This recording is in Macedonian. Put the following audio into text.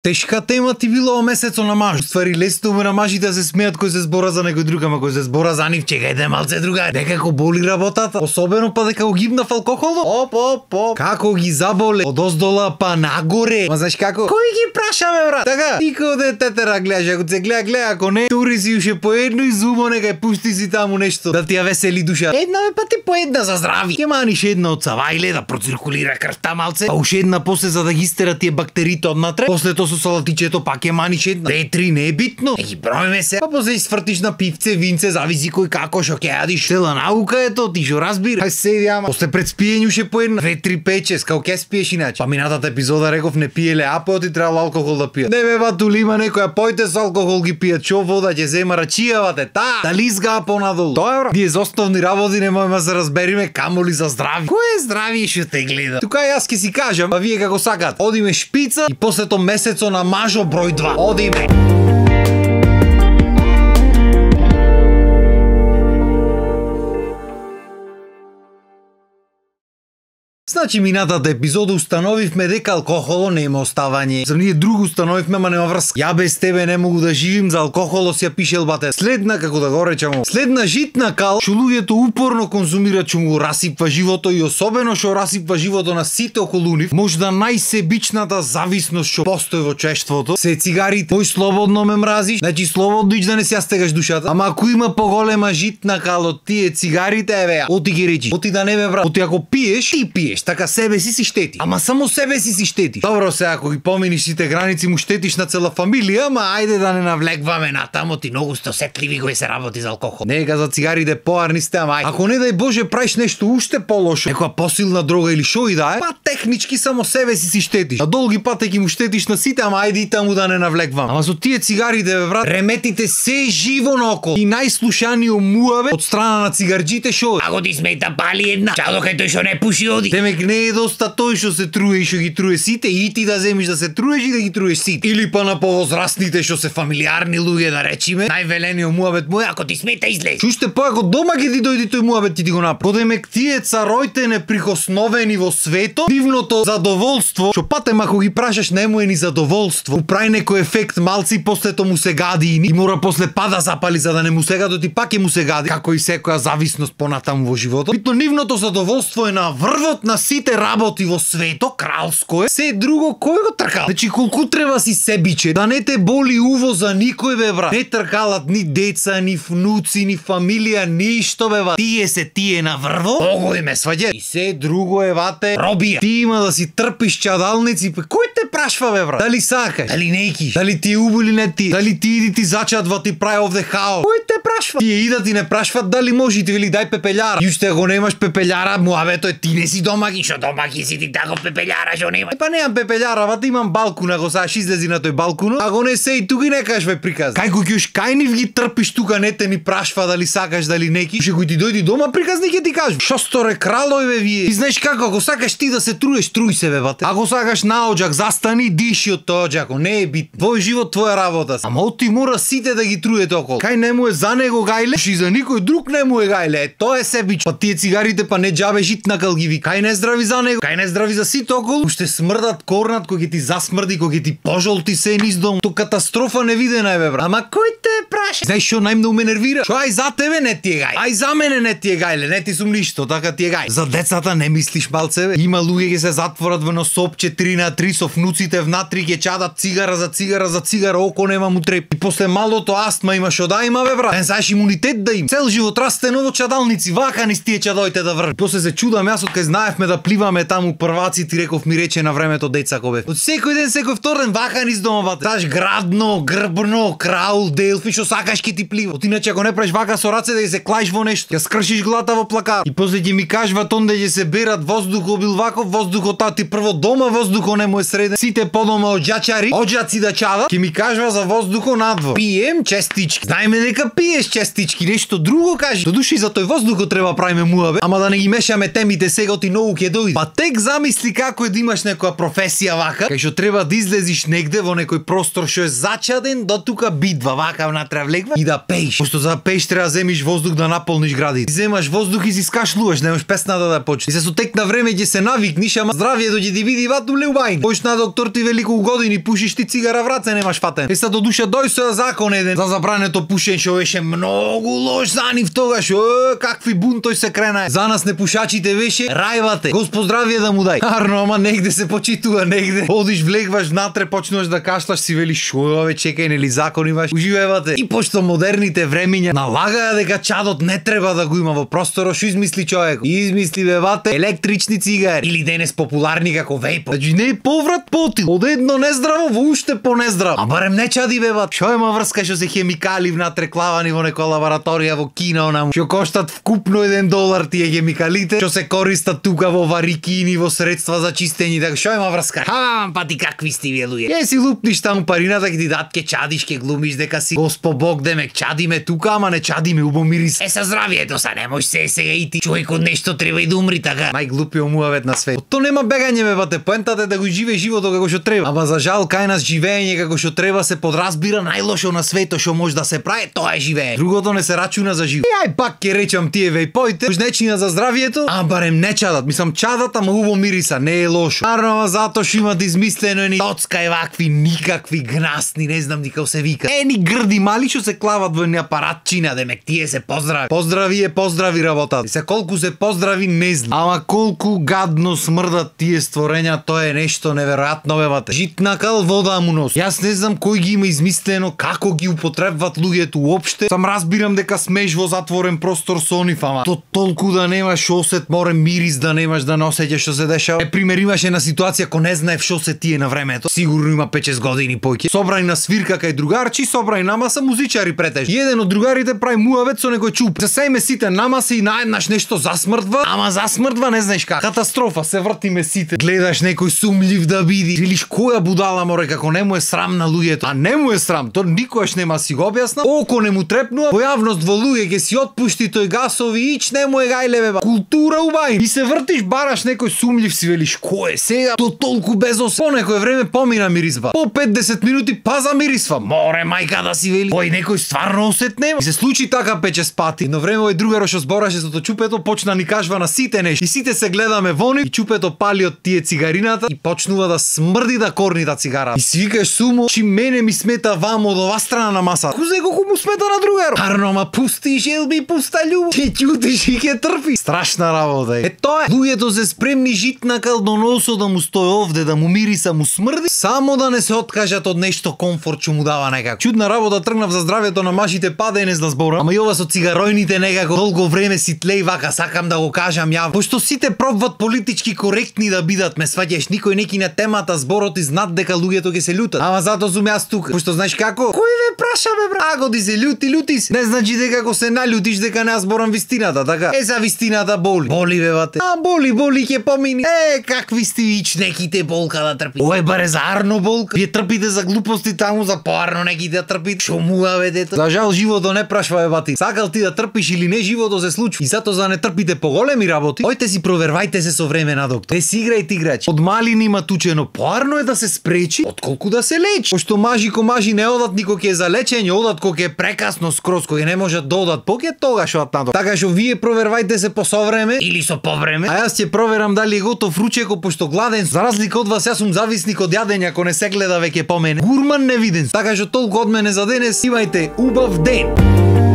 Тешка тема ти било месецо на маж. Ствари лесно ме на мажите да се смеат кој се збора за некој друг, ама кој се збора за нив, чекајте малце друга. Некако боли работата, особено па дека го гибнав алкохолот. Оп. Како ги заболе од оздола па нагоре. Ма знаеш како? Кој ги прашаме брат? Така, никој дететера гледаш, ако се гледа, ако не, тури си уште по едно и зубо нека пусти си таму нешто да ти ја весели душа. Една ме па ти по една за здрави. Ке маниш една од савајле да проциркулира крвта малце, па уште една после за да ги стера тие бактерите однатре. После тоа со салатичето пак е маниш една. 2-3 не е битно. Ги броиме се. Па после свртиш на пивце, винце, зависи кој како шо ќе јадиш. Цела наука е тоа, ти шо разбира. Ај седи ама. После пред спиење уште по една 2-3-5-6, како ќе спиеш иначе. Па минатата епизода реков не пиеле апо, ти требало алкохол да пијат. Не бе батули, има некоја појте со алкохол ги пијат, шо вода ќе зема рачијавате, да лизгаа понадолу. Тоа е бра. Ние за основни работи не можеме да се разбериме, камоли за здрави. Кој е здрави што те гледа? Тука јас ќе си кажам, а вие како сакат. Одиме шпица и после тоа месецо на мажо број 2. Одиме. Значи минатата епизода установивме дека алкохоло нема оставање. За ние друго установивме, ама нема врска. Ја без тебе не могу да живим, за алкохоло си ја пишел бате. Следна, како да го речеме, следна житна кал, што луѓето упорно конзумираат, што му расипва живото и особено што расипва живото на сите околу нив. Можда најсебичната зависност што постои во човештвото се цигарите. Мој слободно ме мразиш, значи слободно ич да не си ја стегаш душата. Ама ако има поголема житна кал од тие цигарите, еве ја, оти ги речи. Оти да не ме брат. Оти ако пиеш, ти пиеш. Така себе си штети. Ама само себе си штети. Добро се, ако ги поминиш сите граници, му штетиш на цела фамилија, ама ајде да не навлекваме на тамо, ти многу сте осетливи кои се работи за алкохол. Нека за цигарите поарни сте, ама ако не дај Боже правиш нешто уште полошо, некоја посилна дрога или шо и да е, па технички само себе си штетиш. На долги патеки му штетиш на сите, ама ајде и таму да не навлеквам. Ама со тие цигарите, бе брат, реметите се живо наоколу. И најслушаниот муаве од страна на цигарџите шо е? Ако ти смета пали една, чао кај тој што не пуши оди. Не е доста тој што се труе и што ги труе сите и ти да земиш да се труеш и да ги труеш сите. Или па на повозрастните што се фамилиарни луѓе да речиме, највелениот муабет мој, ако ти смета излез. Уште поако дома ќе ти дојде тој муабет ти го направи. Подемек тие цароите неприкосновени во свето, дивното задоволство, што патем ако ги прашаш нему е ни задоволство, управи некој ефект малци после тоа му се гади и мора после пада запали за да не му се гади, ти пак ќе му се гади, како и секоја зависност понатаму во животот. Битно нивното задоволство е на врвот на сите работи во свето, кралско е. Се друго кој го тркал? Значи колку треба си себиче, да не те боли уво за никој бе брат. Не тркалат ни деца, ни внуци, ни фамилија, ништо бе брат. Тие на врво, погоди ме сваѓа. И се друго е вате робија. Ти има да си трпиш чадалници, кој те прашва бе брат? Дали сакаш? Дали неки? Дали ти убили не ти? Дали ти иди ти зачадва ти прави овде хаос? Кој те прашва? Тие идат и не прашват дали може ти вели дај пепелјара. Јуште го немаш пепелјара, муабето е ти не си домаќин, што домаќин си ти тако пепелјара што нема. Па немам пепелјара, вата имам балкун, ако сакаш излези на тој балкун. Ако не се и тука и не кажеш ве приказ. Кај кој ќе кај нив ги трпиш тука, не те ни прашва дали сакаш дали неки. Ше кој ти дојди дома приказни ќе ти кажу. Што сторе кралој бе вие? И знаеш како, ако сакаш ти да се труеш, труј се бе бате. Ако сакаш на оџак, застани, диши од тој оџак, не е бит. Твој живот, твоја работа. Ама оти мора сите да ги труете околу. Кај не му е за него гајле, и за никој друг не му е гајле. Тоа е себич. Па тие цигарите па не џабе житна кал ги ви. Кај не здрави за него, кај не здрави за сите околу. Уште смрдат корнат кој ќе ти засмрди, кој ќе ти пожолти се низ дом. То катастрофа невидена е бе брат. Ама кој те праша? Знаеш што најмногу ме нервира? Што ај за тебе не ти е гај. Ај за мене не ти е гајле, не ти сум ништо, така ти е гај. За децата не мислиш малце бе. Има луѓе ќе се затворат во едно сопче 3 на 3 со внуците внатри ќе чадат цигара за цигара, око нема му треп. И после малото астма има што да има бе брат. Не знаеш имунитет да им. Цел живот расте ново чадалници, вака низ тие чадоите да врви. После се чудам јас од кај знаевме да пливаме таму прваци, ти реков ми рече на времето деца кога бев. Од секој ден, секој втор ден вака низ дома бате. Таш градно, грбно, краул, делфи, што сакаш ќе ти плива. Од иначе ако не правиш вака со раце да се клаиш во нешто, ќе скршиш глата во плакар. И после ќе ми кажуват онде ќе се берат воздухот бил ваков, воздухот тати прво дома воздухот не му е среден. Сите по дома оџачари, оџаци да чадат, ќе ми кажува за воздухот надвор. Пием честички. Знаеме дека пиеш честички, нешто друго кажи. До души за тој воздухот треба правиме муабе, ама да не ги мешаме темите сега ти многу ќе дојде. Па тек замисли како е да имаш некоја професија вака, кај што треба да излезиш негде во некој простор што е зачаден до тука битва, вака внатре влегва и да пееш. Пошто за да пееш треба да земиш воздух да наполниш градите. Земаш воздух и си скашлуваш, немаш песната да почне. И се со тек на време ќе се навикниш, ама здравието ќе ти види вату леубајн. Појш на доктор ти велику години, пушиш ти цигара враце, немаш фатен. Е са до душа дој со закон еден за забрането пушење, што беше многу лош за нив тогаш. Какви бунтој се крена. За нас непушачите беше рајвате. Господ здравие да му дај. Арно, ама негде се почитува, негде. Одиш, влегваш внатре, почнуваш да кашлаш, си велиш шо бе, чекај, нели закон имаш. Уживевате. И пошто модерните времиња налагаа дека чадот не треба да го има во просторот, што измисли човек? Измисли бевате електрични цигари или денес популарни како вејпо. Значи не е поврат потил. Од едно нездраво во уште понездраво. А барем не чади беват. Што има врска што се хемикали внатре клавани во некоја лабораторија во Кина онаму. Што коштат вкупно $1 тие хемикалите, што се користат тука во варикини, во средства за чистење. Така што има врска? Па ти какви сте вие луѓе? Ќе си лупниш таму парината, ќе ти дат, ќе чадиш, ќе глумиш дека си Господ Бог демек чадиме тука, ама не чадиме убо мирис. Са здравието са, не може се сега и ти човек од нешто треба и да умри така. Најглупиот муавет на свет. То нема бегање бебате, поентата е да го живее животот како што треба. Ама за жал кај нас живење како што треба се подразбира најлошо на светот што може да се прави, тоа е живење. Другото не се рачуна за живот. Ај пак ќе речам тие вејпоите, нечина за здравието, а барем не чадат. Мислам чадат, ама убаво мириса, не е лошо. Арно, затоа што имат измислено ени тоцка и вакви никакви гнасни, не знам ни како се вика. Ени грди мали што се клават во еден апаратчина, демек тие се поздрави. Поздрави работат. И се колку се поздрави не знам. Ама колку гадно смрдат тие створења, тоа е нешто неверојатно бевате. Житнакал вода му нос. Јас не знам кој ги има измислено, како ги употребват луѓето уопште. Сам разбирам дека смееш во затворен простор со нив, ама то толку да немаш осет, морем мирис да немаш да не осеќаш што се дешава. Пример имаше една ситуација кој не знаев што се тие на времето. Сигурно има 5-6 години поќе. Собрани на свирка кај другарчи, собрани нама са музичари претежно. И еден од другарите прави муавет со некој чуп. Се сејме сите нама се и наеднаш нешто засмрдва, ама засмрдва не знаеш како. Катастрофа, се вртиме сите. Гледаш некој сумљив да биди. Илиш која будала море како не му е срам на луѓето. А не му е срам, тоа никогаш нема си го објасна. Око не му трепнува, појавност во луѓе ќе си отпушти тој гасови ич не му е гајле беба. Култура убај. И се вртиш, бараш некој сумљив, си велиш кој е сега? То толку безос. По некој време помина мирисва. По 5-10 минути па замирисва. Море мајка да си вели. Ој некој стварно осетнема. И се случи така 5-6 пати. Едно време ој другаро што збораше за тоа чупето почна ни кажува на сите нешто. И сите се гледаме во нив и чупето пали од тие цигарината и почнува да смрди да корнита цигара. И си викаш сумо, чи мене ми смета вамо од ова страна на масата. Кузе колку му смета на другаро. Арно, ама пусти желби, пуста љубов. Ќе ќутиш и ќе трпи. Страшна работа е. Тоа е. Луѓето се спремни житнакал до носот да му стои овде, да му мириса, му смрди, само да не се откажат од нешто комфорт што му дава некако. Чудна работа, тргнав за здравието на машите паденес да зборам. Ама и ова со цигаројните некако долго време си тлеј вака, сакам да го кажам ја. Пошто сите пробват политички коректни да бидат, ме сваќаш, никој неки на темата зборот и знат дека луѓето ќе се лутат. Ама затоа сум јас тука. Пошто знаеш како? Кој ве праша бе бра? Ако ти се лути си. Не значи дека ако се налютиш дека не ја зборам вистината, така? За вистината боли. Боли бе бате. А боли ќе помини. Какви сте ич неките болка да трпи. Ова е баре за арно болка. Вие трпите за глупости таму, за поарно неки да трпите. Шо муа бе дето? За жал живото не прашва бе бати. Сакал ти да трпиш или не, живото се случи. И затоа за да не трпите поголеми работи, ојте си провервајте се со време на доктор. Не си играјте играч. Од мали нема тучено. Поарно е да се спречи, отколку да се лечи. Пошто мажи ко мажи не одат никој ќе за лечење, одат кога ќе е прекасно скроз, кога не можат да одат поќе тогаш одат на доктор. Така што вие провервајте се по совреме или со повреме. А јас ќе проверам дали е готов ручеко, пошто гладен. За разлика од вас, јас сум зависник од јадење, ако не се гледа веќе по мене. Гурман невиден. Така што толку од мене за денес. Имајте убав ден.